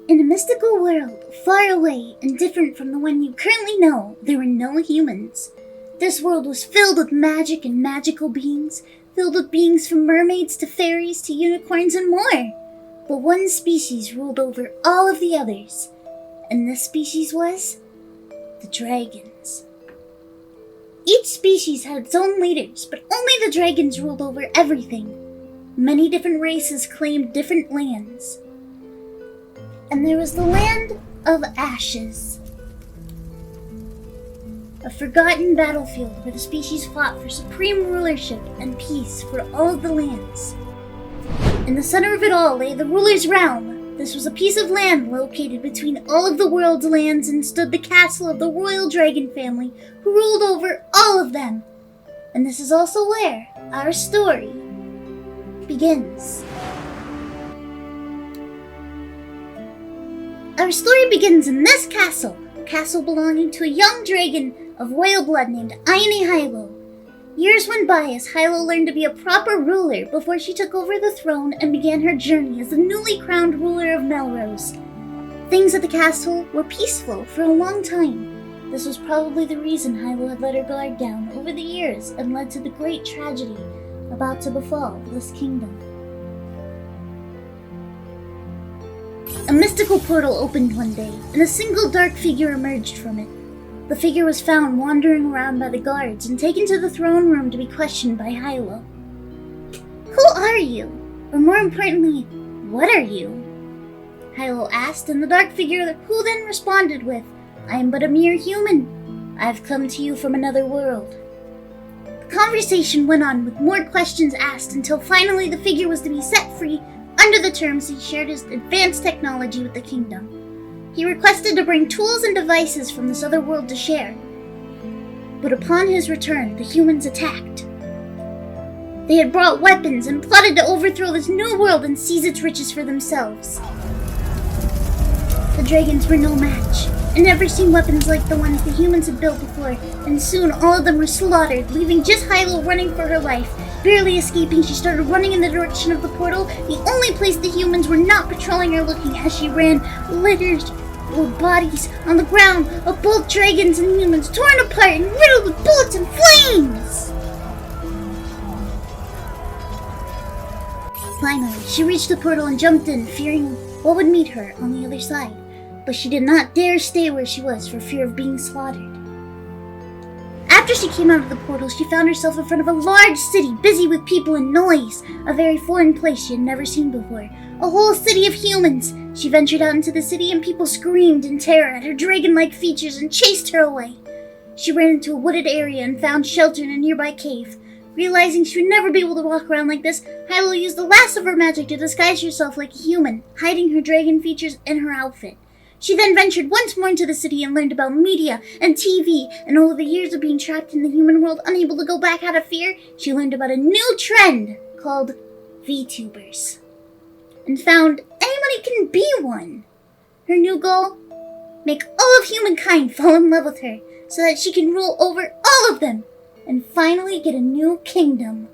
In a mystical world, far away and different from the one you currently know, there were no humans. This world was filled with magic and magical beings, filled with beings from mermaids to fairies to unicorns and more. But one species ruled over all of the others, and this species was the dragons. Each species had its own leaders, but only the dragons ruled over everything. Many different races claimed different lands. And there was the land of Ashes, a forgotten battlefield where the species fought for supreme rulership and peace for all of the lands. In the center of it all lay the ruler's realm. This was a piece of land located between all of the world's lands and stood the castle of the royal dragon family who ruled over all of them. And this is also where our story begins. Our story begins in this castle, a castle belonging to a young dragon of royal blood named Ione Hylo. Years went by as Hylo learned to be a proper ruler before she took over the throne and began her journey as the newly crowned ruler of Melrose. Things at the castle were peaceful for a long time. This was probably the reason Hylo had let her guard down over the years and led to the great tragedy about to befall this kingdom. A mystical portal opened one day, and a single dark figure emerged from it. The figure was found wandering around by the guards and taken to the throne room to be questioned by Hylo. "Who are you? Or more importantly, what are you?" Hylo asked, and the dark figure who then responded with, "I am but a mere human. I've come to you from another world." The conversation went on with more questions asked until finally the figure was to be set free under the terms he shared his advanced technology with the kingdom. He requested to bring tools and devices from this other world to share. But upon his return, the humans attacked. They had brought weapons and plotted to overthrow this new world and seize its riches for themselves. The dragons were no match, and never seen weapons like the ones the humans had built before, and soon all of them were slaughtered, leaving just Hylo running for her life. Barely escaping, she started running in the direction of the portal, the only place the humans were not patrolling or looking. As she ran, littered were bodies on the ground of both dragons and humans, torn apart and riddled with bullets and flames. Finally, she reached the portal and jumped in, fearing what would meet her on the other side. But she did not dare stay where she was for fear of being slaughtered. After she came out of the portal, she found herself in front of a large city, busy with people and noise, a very foreign place she had never seen before. A whole city of humans. She ventured out into the city and people screamed in terror at her dragon-like features and chased her away. She ran into a wooded area and found shelter in a nearby cave. Realizing she would never be able to walk around like this, Hylo used the last of her magic to disguise herself like a human, hiding her dragon features in her outfit. She then ventured once more into the city and learned about media and TV, and over the years of being trapped in the human world, unable to go back out of fear, she learned about a new trend called VTubers, and found anybody can be one. Her new goal? Make all of humankind fall in love with her, so that she can rule over all of them, and finally get a new kingdom.